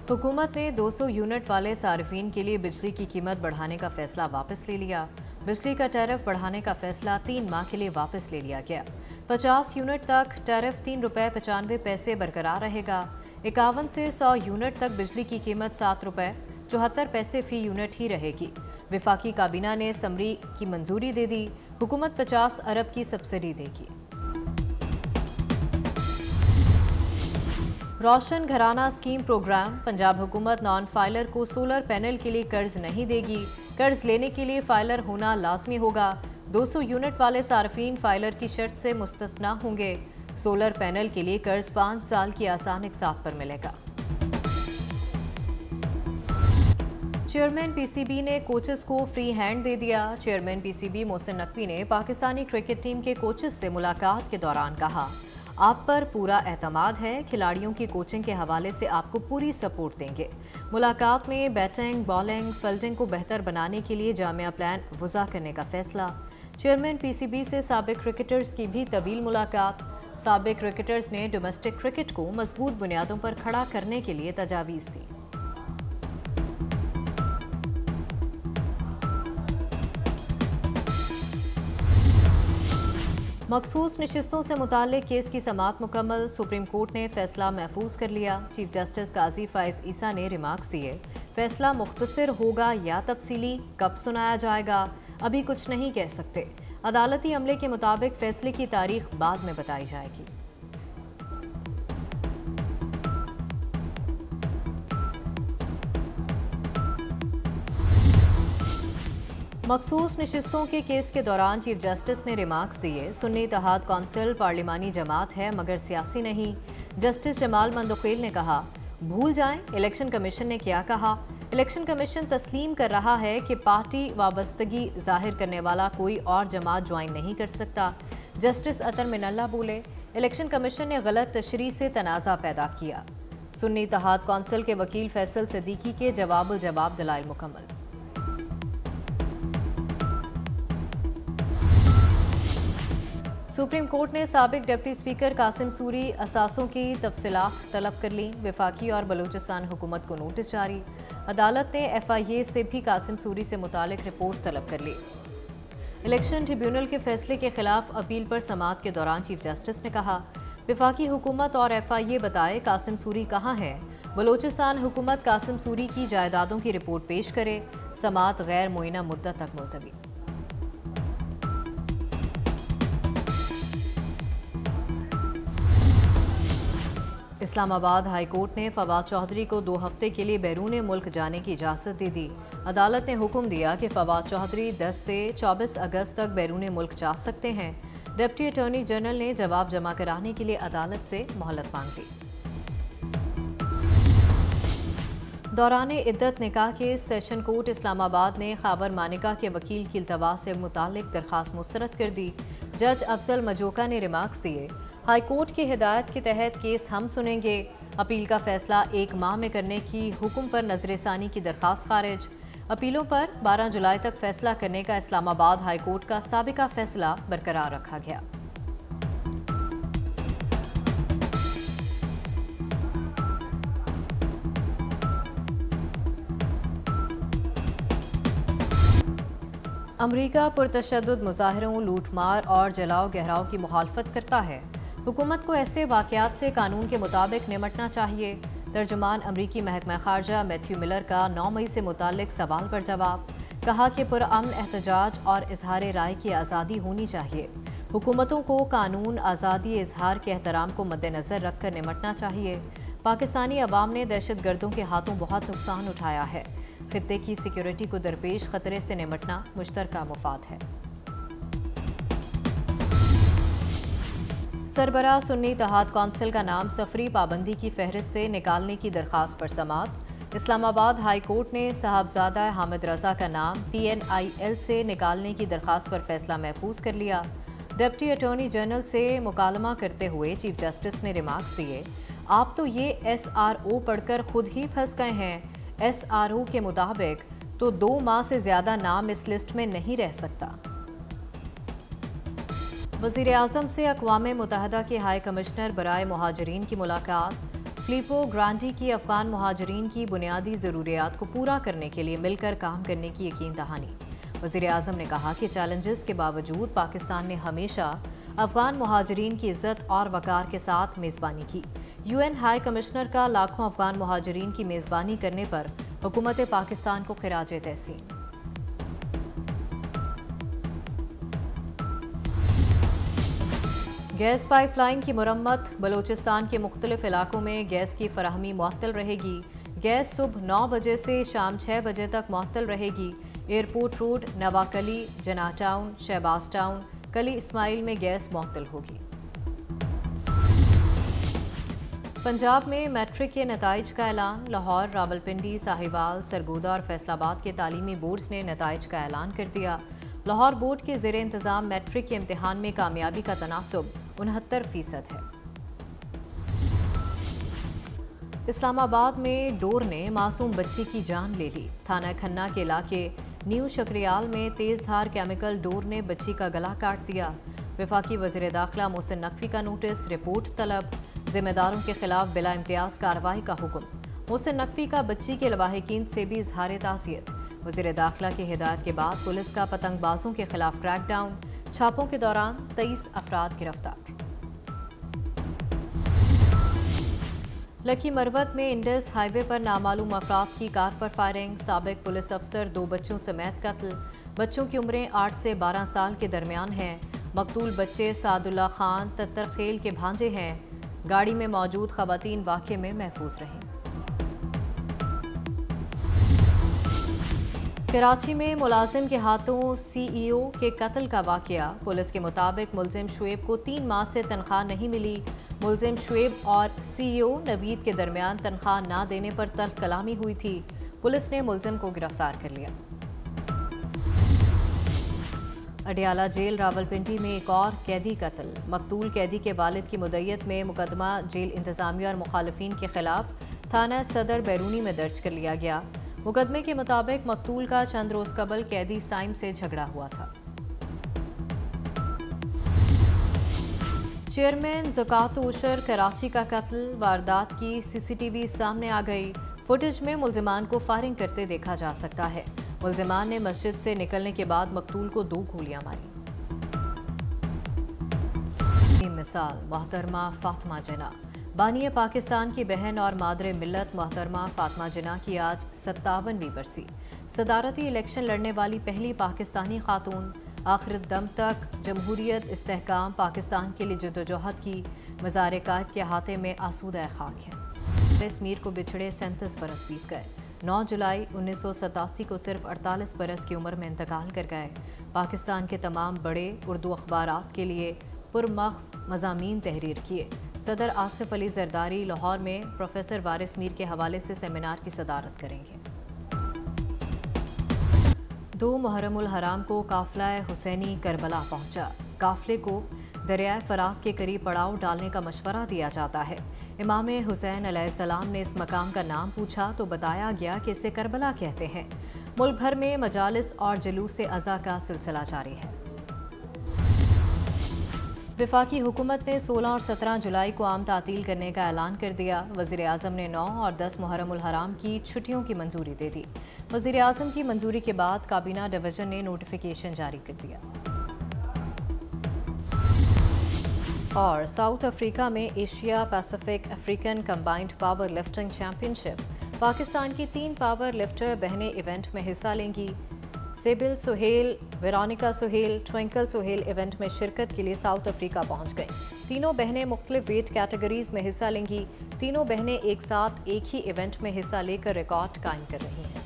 हुकूमत ने 200 यूनिट वाले सार्फिन के लिए बिजली की कीमत बढ़ाने का फैसला वापस ले लिया। बिजली का टैरिफ बढ़ाने का फैसला 3 माह के लिए वापस ले लिया गया। 50 यूनिट तक टैरिफ ₹3.95 बरकरार रहेगा। 51 से 100 यूनिट तक बिजली की कीमत ₹7.74 फी यूनिट ही रहेगी। विफाकी काबीना ने समरी की मंजूरी दे दी। हुकूमत 50 अरब की सब्सिडी देगी। रोशन घराना स्कीम प्रोग्राम। पंजाब हुकूमत नॉन फाइलर को सोलर पैनल के लिए कर्ज नहीं देगी। कर्ज लेने के लिए फाइलर होना लाजमी होगा। 200 यूनिट वाले सार्फिन फाइलर की शर्त से मुस्तस्ना होंगे। सोलर पैनल के लिए कर्ज 5 साल की आसान इकसात पर मिलेगा। चेयरमैन पीसीबी ने कोचेस को फ्री हैंड दे दिया। चेयरमैन पीसीबी मोहसिन नकवी ने पाकिस्तानी क्रिकेट टीम के कोचेस से मुलाकात के दौरान कहा, आप पर पूरा एतमाद है, खिलाड़ियों की कोचिंग के हवाले से आपको पूरी सपोर्ट देंगे। मुलाकात में बैटिंग, बॉलिंग, फील्डिंग को बेहतर बनाने के लिए जामिया प्लान वज़ा करने का फैसला। चेयरमैन पीसीबी से साबिक क्रिकेटर्स की भी तवील मुलाकात। साबिक क्रिकेटर्स ने डोमेस्टिक क्रिकेट को मजबूत बुनियादों पर खड़ा करने के लिए तजावीज़ दी। मखसूस नशिस्तों से मुताल्लिक केस की समाअत मुकम्मल। सुप्रीम कोर्ट ने फैसला महफूज कर लिया। चीफ जस्टिस काजी फाइज ईसा ने रिमार्क्स दिए, फैसला मुख्तसर होगा या तफसीली, कब सुनाया जाएगा अभी कुछ नहीं कह सकते। अदालती अमले के मुताबिक फैसले की तारीख बाद में बताई जाएगी। मखसूस नशिस्तों के केस के दौरान चीफ जस्टिस ने रिमार्क्स दिए, सुन्नी इत्तेहाद कौंसिल पार्लिमानी जमात है मगर सियासी नहीं। जस्टिस जमाल मंदोखेल ने कहा, भूल जाएं इलेक्शन कमीशन ने क्या कहा। इलेक्शन कमीशन तस्लीम कर रहा है कि पार्टी वाबस्तगी जाहिर करने वाला कोई और जमात ज्वाइन नहीं कर सकता। जस्टिस अतर मिनल्ला बोले, इलेक्शन कमीशन ने गलत तशरीह से तनाज़ा पैदा किया। सुन्नी इत्तेहाद कौंसिल के वकील फैसल सिद्दीकी के जवाब दलाइल मुकम्मल। सुप्रीम कोर्ट ने साबिक डिप्टी स्पीकर कासिम सूरी असासों की तफसीलात तलब कर ली। वफाकी और बलूचिस्तान हुकूमत को नोटिस जारी। अदालत ने FIA से भी कासिम सूरी से मुतालिक रिपोर्ट तलब कर ली। इलेक्शन ट्रिब्यूनल के फैसले के खिलाफ अपील पर समाअत के दौरान चीफ जस्टिस ने कहा, वफाकी हुकूमत और FIA बताए कासिम सूरी कहाँ है। बलूचिस्तान हुकूमत कासिम सूरी की जायदादों की रिपोर्ट पेश करे। समाअत गैर मुइना मुद्दत तक मुलतवी। इस्लामाबाद हाई कोर्ट ने फवाद चौधरी को 2 हफ्ते के लिए बैरून मुल्क जाने की इजाज़त दे दी। अदालत ने हुक्म दिया कि फवाद चौधरी 10 से 24 अगस्त तक बैरून मुल्क जा सकते हैं। डिप्टी अटॉर्नी जनरल ने जवाब जमा कराने के लिए अदालत से मोहलत मांग ली। दौरान इद्दत निकाह के सेशन कोर्ट इस्लामाबाद ने खावर मानिका के वकील की इल्तवा से मुतालिक दरखास्त मुस्तरद कर दी। जज अफजल मजोका ने रिमार्क्स दिए, हाई कोर्ट की हिदायत के तहत केस हम सुनेंगे। अपील का फैसला 1 माह में करने की हुक्म पर नजरसानी की दरखास्त खारिज। अपीलों पर 12 जुलाई तक फैसला करने का इस्लामाबाद हाई कोर्ट का साबिका फैसला बरकरार रखा गया। अमरीका पुरतशद्दुद मुजाहिरों, लूटमार और जलाओ गहराव की मुखालफत करता है। हुकूमत को ऐसे वाक़यात से कानून के मुताबिक निमटना चाहिए। तर्जुमान अमरीकी महकमा खारजा मैथ्यू मिलर का 9 मई से मुतालिक सवाल पर जवाब, कहा कि पुरअमन एहतजाज और इजहार राय की आज़ादी होनी चाहिए। हुकूमतों को कानून, आज़ादी इजहार के एहतराम को मद्देनज़र रखकर निमटना चाहिए। पाकिस्तानी अवाम ने दहशत गर्दों के हाथों बहुत नुकसान उठाया है। खित्ते की सिक्योरिटी को दरपेश खतरे से निमटना मुश्तरका मुफाद है। सरबराह सुन्नी इत्तेहाद कौंसिल का नाम सफरी पाबंदी की फहरिस्त से निकालने की दरखास्त पर समाअत। इस्लामाबाद हाई कोर्ट ने साहबजादा हामिद रजा का नाम PNIL से निकालने की दरखास्त पर फैसला महफूज कर लिया। डिप्टी अटॉर्नी जनरल से मुकालमा करते हुए चीफ जस्टिस ने रिमार्क्स दिए, आप तो ये SRO पढ़कर खुद ही फंस गए हैं। SRO के मुताबिक तो 2 माह से ज़्यादा नाम इस लिस्ट में नहीं रह सकता। वज़ीर आज़म से अक़वाम मुत्तहिदा के हाई कमिश्नर बराए मुहाजिरीन की मुलाकात। फिलिपो ग्रांडी की अफगान मुहाजिरीन की बुनियादी ज़रूरियात को पूरा करने के लिए मिलकर काम करने की यकीन दहानी। वज़ीर आज़म ने कहा कि चैलेंजेस के बावजूद पाकिस्तान ने हमेशा अफगान मुहाजिरीन की इज्जत और वकार के साथ मेज़बानी की। UN हाई कमिश्नर का लाखों अफगान मुहाजिरीन की मेज़बानी करने पर हुकूमत पाकिस्तान को खिराजे तहसीन। गैस पाइपलाइन की मुरम्मत। बलोचिस्तान के मुख्तलिफ इलाकों में गैस की फराहमी मुअत्तल रहेगी। गैस सुबह 9 बजे से शाम 6 बजे तक मुअत्तल रहेगी। एयरपोर्ट रोड, नवाकली, जना टाउन, शहबाज टाउन, कली इस्माइल में गैस मुअत्तल होगी। पंजाब में मैट्रिक के नताइज का ऐलान। लाहौर, रावलपिंडी, साहिवाल, सरगोदा और फैसलाबाद के तालीमी बोर्ड्स ने नताइज का ऐलान कर दिया। लाहौर बोर्ड के ज़ेरे इंतज़ाम मैट्रिक के इम्तिहान में कामयाबी का तनासुब 69% है। इस्लामाबाद में डोर ने मासूम बच्ची की जान ले ली। थाना खन्ना के इलाके न्यू शक्रियाल में तेज़ धार केमिकल डोर ने बच्ची का गला काट दिया। वफाकी वज़ीर दाखिला मोहसिन नकवी का नोटिस, रिपोर्ट तलब। जिम्मेदारों के खिलाफ बिला इम्तियाज कार्रवाई का हुक्म। मोहसिन नकवी का बच्ची के लवाहिकीन से भी इजहार ताज़ियत। वज़ीर दाखिला की हिदायत के बाद पुलिस का पतंगबाजों के खिलाफ क्रैकडाउन। छापों के दौरान 23 अफराद गिरफ्तार। लकी मरवत में इंडस हाईवे पर नामालूम अफराद की कार पर फायरिंग। साबिक पुलिस अफसर 2 बच्चों समेत कत्ल। बच्चों की उम्रें 8 से 12 साल के दरमियान हैं। मकतूल बच्चे सादुल्ला खान तत्तरखेल के भांजे हैं। गाड़ी में मौजूद खवातीन वाक़े में महफूज रहीं। कराची में मुलाजिम के हाथों CEO के कत्ल का वाक़या। पुलिस के मुताबिक मुलजिम शुएब को 3 माह से तनख्वाह नहीं मिली। मुलजिम शुएब और CEO नवीद के दरमियान तनख्वाह ना देने पर तल्ख कलामी हुई थी। पुलिस ने मुलजिम को गिरफ्तार कर लिया। अडियाला जेल रावलपिंडी में एक और कैदी कत्ल। मकतूल कैदी के वालिद की मुद्दत में मुकदमा जेल इंतजामिया और मुखालिफिन के खिलाफ थाना सदर बैरूनी में दर्ज कर लिया गया। मुकदमे के मुताबिक मकतूल का चंद रोज कबल कैदी साइम से झगड़ा हुआ था। चेयरमैन ज़कात उशर कराची का कत्ल। वारदात की CCTV सामने आ गई। फुटेज में मुलजिमान को फायरिंग करते देखा जा सकता है। मुलजिमान ने मस्जिद से निकलने के बाद मकतूल को 2 गोलियां मारी। मिसाल मोहतरमा फातिमा जिन्ना। बानिया पाकिस्तान की बहन और मादरे मिल्लत मोहतरमा फातिमा जिन्ना की आज 57वीं बरसी। सदारती इलेक्शन लड़ने वाली पहली पाकिस्तानी खातून। आखिर दम तक जमहूरियत इस्तेहकाम पाकिस्तान के लिए जदोजहद की। मज़ार कायद के हाथे में आसूदा खाक है। वारिस मीर को बिछड़े 37 बरस बीत गए। 9 जुलाई 1987 को सिर्फ 48 बरस की उम्र में इंतकाल कर गए। पाकिस्तान के तमाम बड़े उर्दू अखबारात के लिए पुरमख्स मज़ामीन तहरीर किए। सदर आसिफ अली जरदारी लाहौर में प्रोफेसर वारिस मीर के हवाले से सेमिनार की सदारत करेंगे। 2 मुहर्रमुल हराम को काफिला हुसैनी करबला पहुंचा। काफिले को दरियाए फरात के करीब पड़ाव डालने का मशवरा दिया जाता है। इमाम हुसैन अलैहिस्सलाम ने इस मकाम का नाम पूछा तो बताया गया कि इसे करबला कहते हैं। मुल्क भर में मजालिस और जुलूस अज़ा का सिलसिला जारी है। वफाकी हुकूमत ने 16 और 17 जुलाई को आम तातील करने का ऐलान कर दिया। वज़ीर आज़म ने 9 और 10 मुहर्रमुल हराम की छुट्टियों की मंजूरी दे दी। वज़ीर आज़म की मंजूरी के बाद काबीना डिवीज़न ने नोटिफिकेशन जारी कर दिया। और साउथ अफ्रीका में Asia Pacific African combined power lifting championship. Pakistan की 3 पावर लिफ्टर बहनें इवेंट में हिस्सा लेंगी। Sybil Sohail, Veronica Sohail, Twinkle Sohail event में शिरकत के लिए साउथ अफ्रीका पहुंच गईं। तीनों बहनें मुख्तलिफ वेट कैटेगरीज में हिस्सा लेंगी। तीनों बहनें एक साथ एक ही इवेंट में हिस्सा लेकर रिकॉर्ड कायम कर रही हैं।